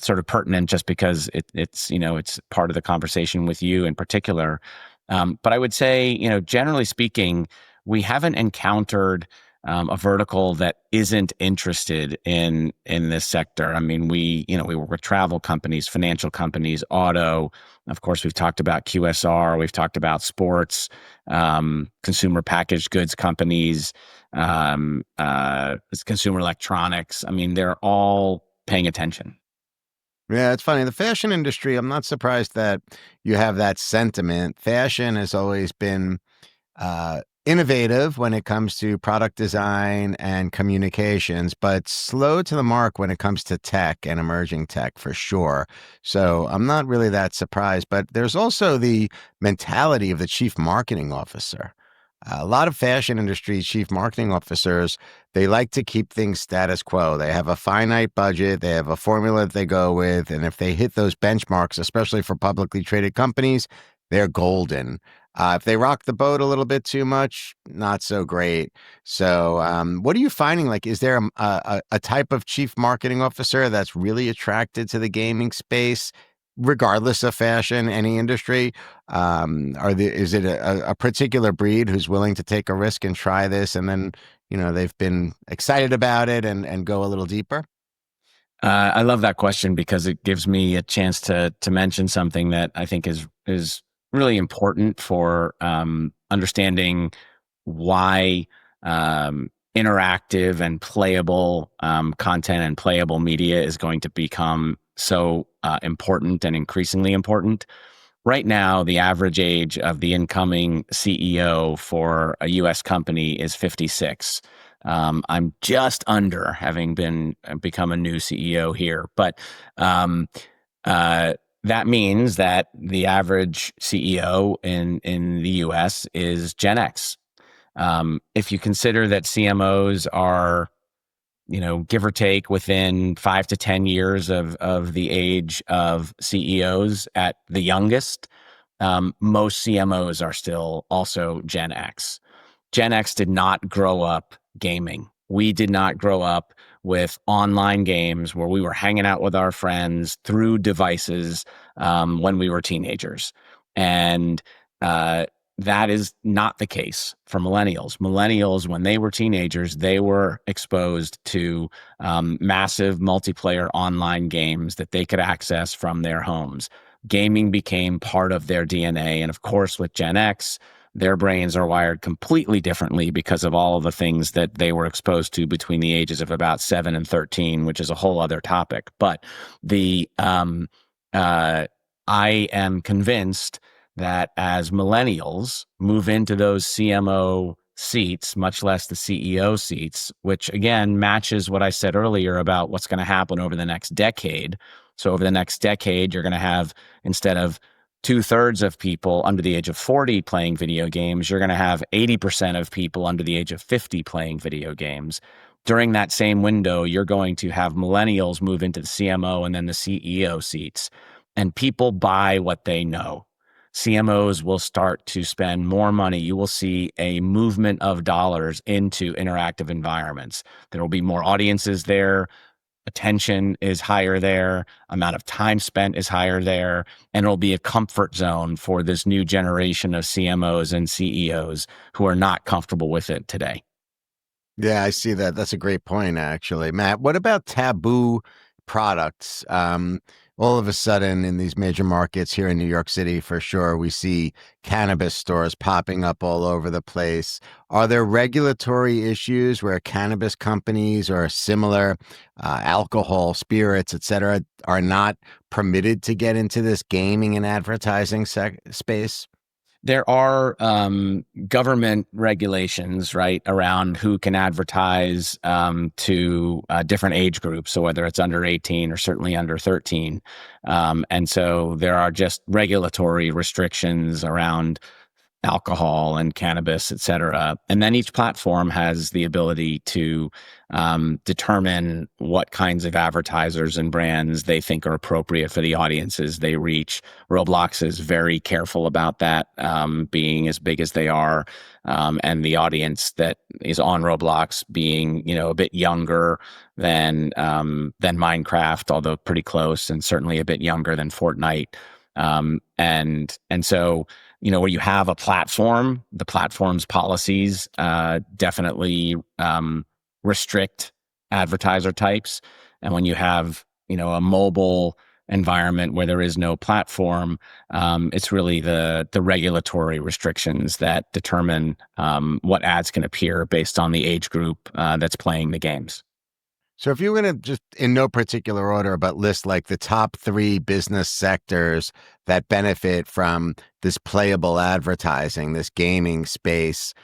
B: sort of pertinent just because it's part of the conversation with you in particular. But I would say, generally speaking, we haven't encountered a vertical that isn't interested in this sector. I mean, we work with travel companies, financial companies, auto. Of course, we've talked about QSR. We've talked about sports, consumer packaged goods companies, consumer electronics. I mean, they're all paying attention.
A: Yeah, it's funny. The fashion industry, I'm not surprised that you have that sentiment. Fashion has always been innovative when it comes to product design and communications, but slow to the mark when it comes to tech and emerging tech for sure. So I'm not really that surprised. But there's also the mentality of the chief marketing officer. A lot of fashion industry chief marketing officers, they like to keep things status quo. They have a finite budget, they have a formula that they go with, and if they hit those benchmarks, especially for publicly traded companies, they're golden. If they rock the boat a little bit too much, not so great. So, what are you finding? Like, is there a type of chief marketing officer that's really attracted to the gaming space, regardless of fashion, any industry? Is it a particular breed who's willing to take a risk and try this, and then they've been excited about it and go a little deeper?
B: I love that question because it gives me a chance to mention something that I think is really important for understanding why interactive and playable content and playable media is going to become so important and increasingly important. Right now, the average age of the incoming CEO for a US company is 56. I'm just under, having become a new CEO here, but um, that means that the average CEO in the US is Gen X. If you consider that CMOs are give or take within 5 to 10 years of the age of CEOs at the youngest, most CMOs are still also Gen X. Gen X did not grow up gaming. We did not grow up with online games where we were hanging out with our friends through devices when we were teenagers. And that is not the case for millennials. Millennials, when they were teenagers, they were exposed to massive multiplayer online games that they could access from their homes. Gaming became part of their DNA. And of course, with Gen X, their brains are wired completely differently because of all of the things that they were exposed to between the ages of about 7 and 13, which is a whole other topic. But I am convinced that as millennials move into those CMO seats, much less the CEO seats, which again matches what I said earlier about what's going to happen over the next decade. So over the next decade, you're going to have, instead of 2/3 of people under the age of 40 playing video games, you're going to have 80% of people under the age of 50 playing video games. During that same window, you're going to have millennials move into the CMO and then the CEO seats, and people buy what they know. CMOs will start to spend more money. You will see a movement of dollars into interactive environments. There will be more audiences there. Attention is higher there. Amount of time spent is higher there. And it'll be a comfort zone for this new generation of CMOs and CEOs who are not comfortable with it today.
A: Yeah, I see that. That's a great point, actually. Matt, what about taboo products? All of a sudden, in these major markets here in New York City, for sure, we see cannabis stores popping up all over the place. Are there regulatory issues where cannabis companies or similar alcohol, spirits, et cetera, are not permitted to get into this gaming and advertising space?
B: There are government regulations, right, around who can advertise to different age groups. So whether it's under 18 or certainly under 13. And so there are just regulatory restrictions around alcohol and cannabis, et cetera. And then each platform has the ability to determine what kinds of advertisers and brands they think are appropriate for the audiences they reach. Roblox is very careful about that, being as big as they are, and the audience that is on Roblox being, a bit younger than Minecraft, although pretty close, and certainly a bit younger than Fortnite. And so, where you have a platform, the platform's policies definitely restrict advertiser types. And when you have, a mobile environment where there is no platform, it's really the regulatory restrictions that determine what ads can appear based on the age group that's playing the games.
A: So if you were going to just, in no particular order, but list like the top 3 business sectors that benefit from this playable advertising, this gaming space,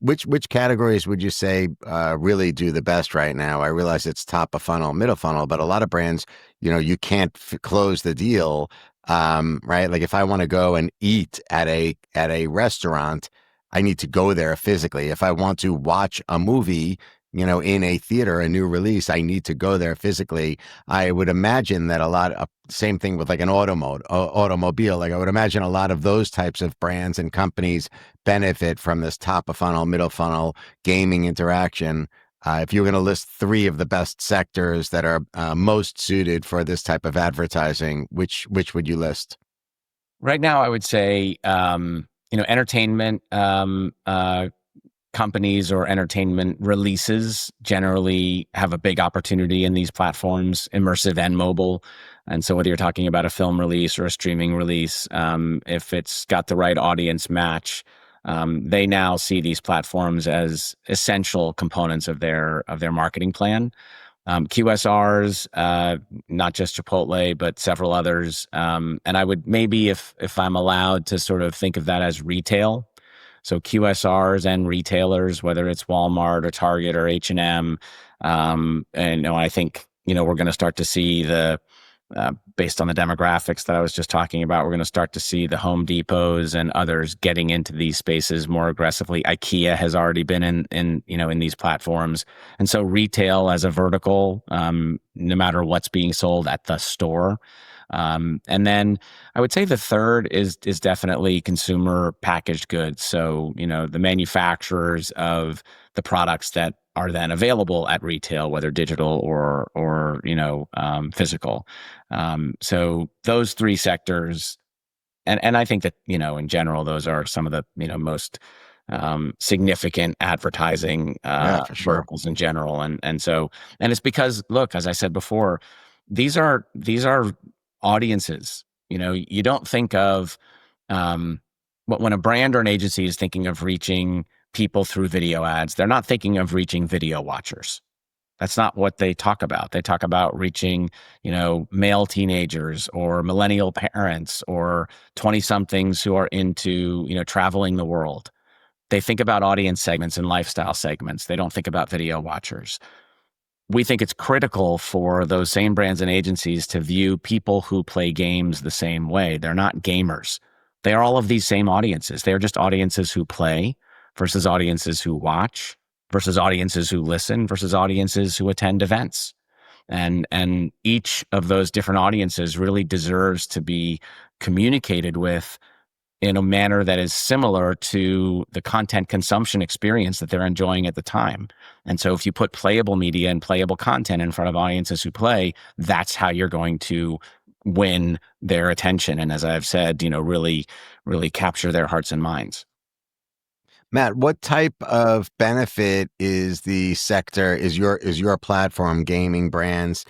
A: which categories would you say really do the best right now? I realize it's top of funnel, middle funnel, but a lot of brands, you can't close the deal, right? Like if I want to go and eat at a restaurant, I need to go there physically. If I want to watch a movie, in a theater, a new release, I need to go there physically. I would imagine that a lot of same thing with like an automobile. Like I would imagine a lot of those types of brands and companies benefit from this top of funnel, middle funnel gaming interaction. If you were going to list 3 of the best sectors that are most suited for this type of advertising, which would you list?
B: Right now, I would say, entertainment companies or entertainment releases generally have a big opportunity in these platforms, immersive and mobile. And so whether you're talking about a film release or a streaming release, if it's got the right audience match, they now see these platforms as essential components of their marketing plan. QSRs, not just Chipotle, but several others. And I would maybe, if I'm allowed to sort of think of that as retail, so QSRs and retailers, whether it's Walmart or Target or H&M, and I think we're going to start to see the based on the demographics that I was just talking about, we're going to start to see the Home Depots and others getting into these spaces more aggressively. IKEA has already been in these platforms, and so retail as a vertical, no matter what's being sold at the store. And then I would say the third is definitely consumer packaged goods. So the manufacturers of the products that are then available at retail, whether digital or physical. So those three sectors, and I think that in general, those are some of the most significant advertising
A: Yeah, for sure.
B: verticals in general, and it's because, look, as I said before, these are audiences. You don't think of when a brand or an agency is thinking of reaching people through video ads, they're not thinking of reaching video watchers. That's not what they talk about. They talk about reaching, male teenagers or millennial parents or 20 somethings who are into, traveling the world. They think about audience segments and lifestyle segments. They don't think about video watchers. We think it's critical for those same brands and agencies to view people who play games the same way. They're not gamers. They are all of these same audiences. They're just audiences who play versus audiences who watch versus audiences who listen versus audiences who attend events. And each of those different audiences really deserves to be communicated with in a manner that is similar to the content consumption experience that they're enjoying at the time. And so if you put playable media and playable content in front of audiences who play, that's how you're going to win their attention. And as I've said, really, really capture their hearts and minds.
A: Matt, what type of benefit is your platform, gaming brands,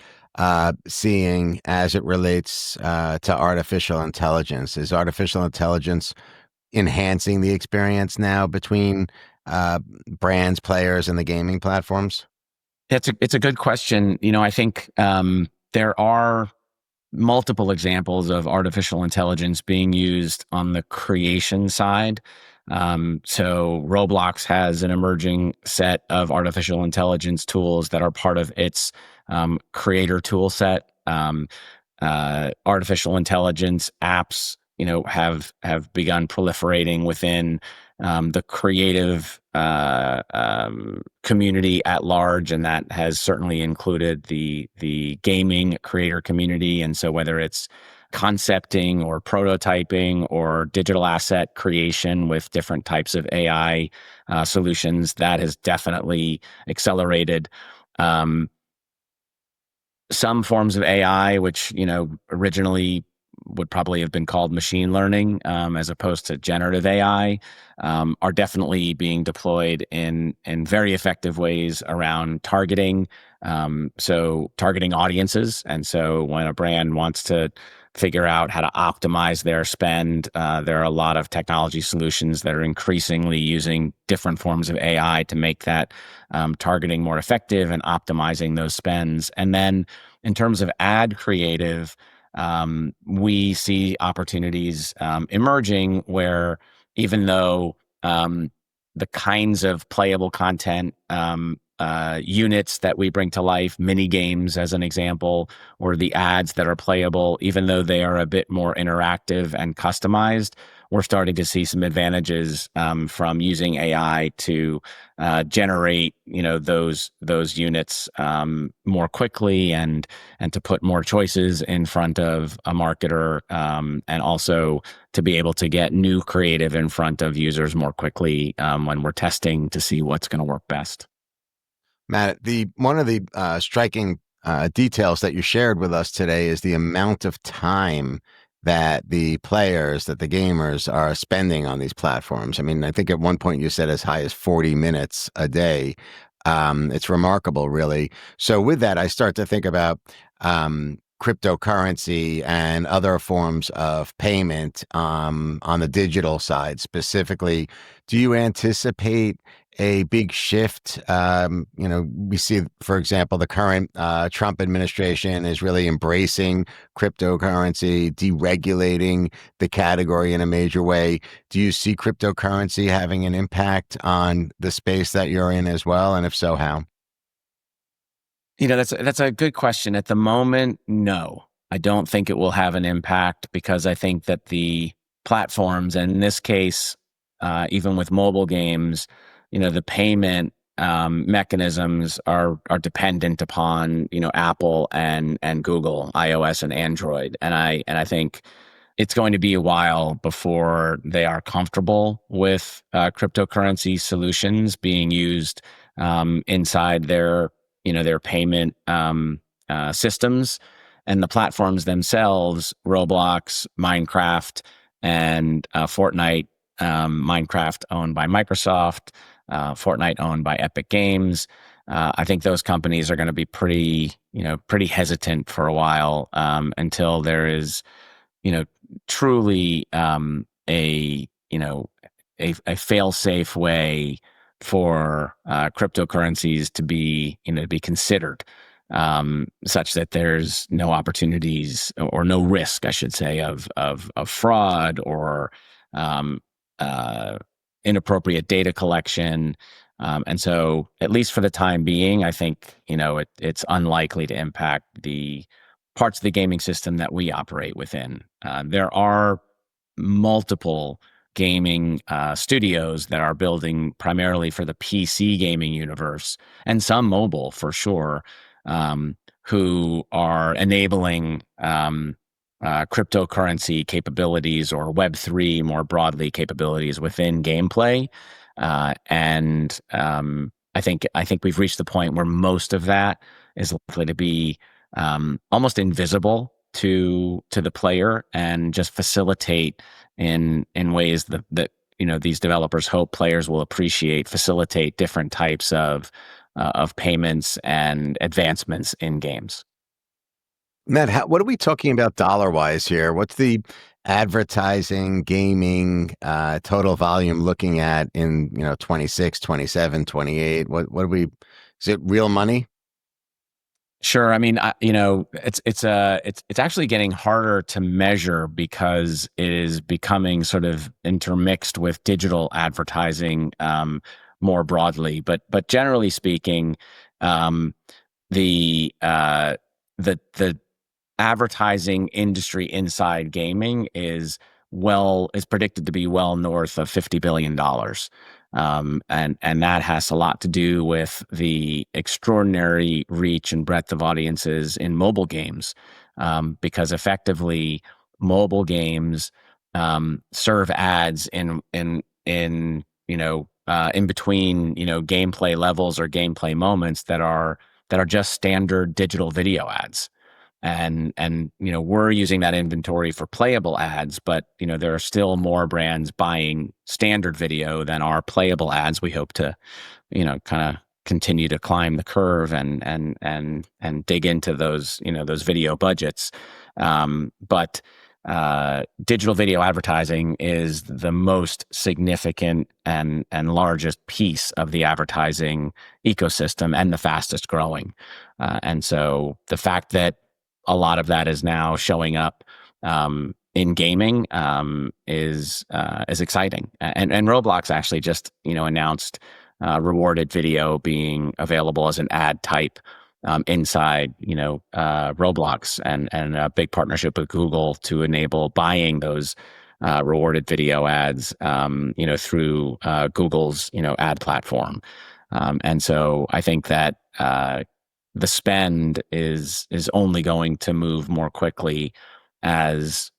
A: seeing as it relates to artificial intelligence? Is artificial intelligence enhancing the experience now between brands, players, and the gaming platforms?
B: It's a good question. I think there are multiple examples of artificial intelligence being used on the creation side. So Roblox has an emerging set of artificial intelligence tools that are part of its creator tool set. Artificial intelligence apps, have begun proliferating within the creative community at large, and that has certainly included the gaming creator community. And so whether it's concepting or prototyping or digital asset creation with different types of AI solutions, that has definitely accelerated. Some forms of AI, which originally would probably have been called machine learning, as opposed to generative AI, are definitely being deployed in very effective ways around targeting. So targeting audiences, and so when a brand wants to figure out how to optimize their spend, there are a lot of technology solutions that are increasingly using different forms of AI to make that targeting more effective and optimizing those spends. And then in terms of ad creative, we see opportunities emerging where, even though the kinds of playable content units that we bring to life, mini games as an example, or the ads that are playable, even though they are a bit more interactive and customized, we're starting to see some advantages from using AI to generate, those units more quickly, and to put more choices in front of a marketer, and also to be able to get new creative in front of users more quickly when we're testing to see what's going to work best.
A: Matt, the one of the striking details that you shared with us today is the amount of time that the players, that the gamers are spending on these platforms. I mean, I think at one point you said as high as 40 minutes a day. It's remarkable, really. So with that, I start to think about cryptocurrency and other forms of payment on the digital side specifically. Do you anticipate a big shift? We see, for example, the current Trump administration is really embracing cryptocurrency, deregulating the category in a major way. Do you see cryptocurrency having an impact on the space that you're in as well? And if so, how?
B: That's a good question. At the moment, no. I don't think it will have an impact because I think that the platforms, and in this case, even with mobile games, the payment mechanisms are dependent upon Apple and Google, iOS and Android, and I think it's going to be a while before they are comfortable with cryptocurrency solutions being used inside their payment systems, and the platforms themselves, Roblox, Minecraft, and Fortnite. Minecraft owned by Microsoft, Fortnite owned by Epic Games. I think those companies are going to be pretty hesitant for a while until there is you know, truly a a fail-safe way for cryptocurrencies to be considered, such that there's no opportunities or no risk, I should say, of fraud or um, uh, inappropriate data collection. And so, at least for the time being, I think it's unlikely to impact the parts of the gaming system that we operate within. There are multiple gaming studios that are building primarily for the PC gaming universe, and some mobile for sure, who are enabling cryptocurrency capabilities or Web3 more broadly capabilities within gameplay. And I think we've reached the point where most of that is likely to be almost invisible to the player and just facilitate in ways that these developers hope players will appreciate, facilitate different types of payments and advancements in games.
A: Matt, what are we talking about dollar wise here? What's the advertising, gaming, total volume looking at in 26, 27, 28? What are we? Is it real money?
B: Sure. I mean, it's actually getting harder to measure because it is becoming sort of intermixed with digital advertising more broadly. But generally speaking, um, the the advertising industry inside gaming is predicted to be well north of $50 billion. And that has a lot to do with the extraordinary reach and breadth of audiences in mobile games, because effectively mobile games serve ads in between gameplay levels or gameplay moments that are just standard digital video ads. And we're using that inventory for playable ads, but there are still more brands buying standard video than are playable ads. We hope to kind of continue to climb the curve and dig into those video budgets. But digital video advertising is the most significant and largest piece of the advertising ecosystem and the fastest growing. And so the fact that a lot of that is now showing up in gaming is exciting. And Roblox actually just announced rewarded video being available as an ad type inside Roblox, and a big partnership with Google to enable buying those rewarded video ads through Google's ad platform. And so I think that the spend is only going to move more quickly as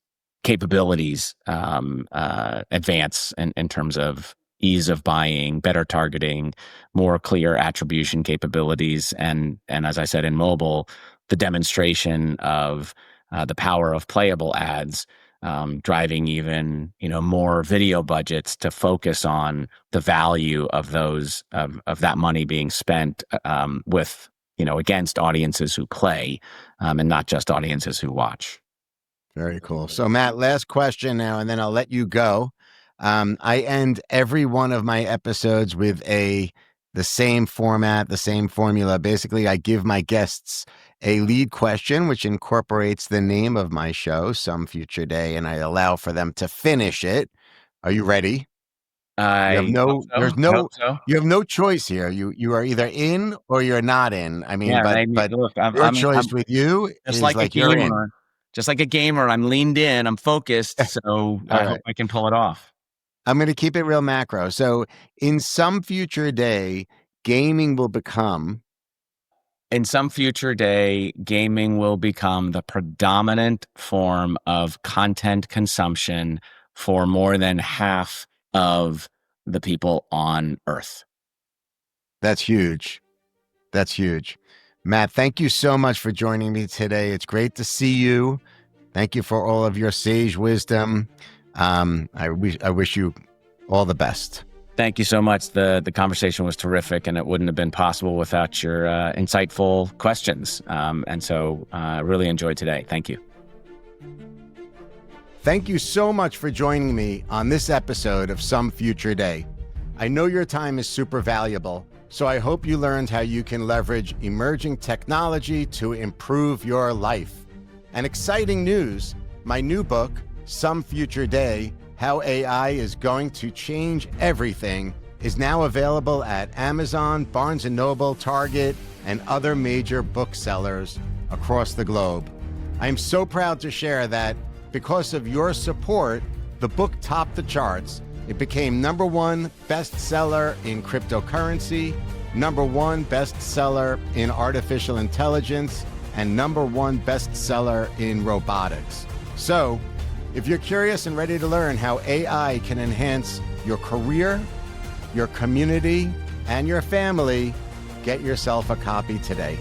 B: capabilities advance in terms of ease of buying, better targeting, more clear attribution capabilities, and as I said in mobile, the demonstration of the power of playable ads, driving even more video budgets to focus on the value of those of that money being spent with against audiences who play, and not just audiences who watch.
A: Very cool. So, Matt, last question now, and then I'll let you go. I end every one of my episodes with the same format, the same formula. Basically, I give my guests a lead question, which incorporates the name of my show, Some Future Day, and I allow for them to finish it. Are you ready? You have
B: I hope
A: no,
B: so.
A: there's
B: I
A: no,
B: hope so.
A: you have no choice here. You are either in or you're not in. I mean,
B: Yeah,
A: but
B: look,
A: your choice with you
B: just
A: is
B: like a
A: like you're in.
B: gamer. just like a gamer, I'm leaned in, I'm focused. So I hope
A: right.
B: I can pull it off.
A: I'm going to keep it real macro. So, in some future day, gaming will become.
B: In some future day, gaming will become the predominant form of content consumption for more than half of the people on Earth.
A: That's huge. That's huge. Matt, thank you so much for joining me today. It's great to see you. Thank you for all of your sage wisdom. I wish you all the best.
B: Thank you so much. The conversation was terrific, and it wouldn't have been possible without your insightful questions. And so I really enjoyed today. Thank you.
A: Thank you so much for joining me on this episode of Some Future Day. I know your time is super valuable, so I hope you learned how you can leverage emerging technology to improve your life. And exciting news, my new book, Some Future Day, How AI is Going to Change Everything, is now available at Amazon, Barnes & Noble, Target, and other major booksellers across the globe. I am so proud to share that because of your support, the book topped the charts. It became #1 bestseller in cryptocurrency, #1 bestseller in artificial intelligence, and #1 bestseller in robotics. So, if you're curious and ready to learn how AI can enhance your career, your community, and your family, get yourself a copy today.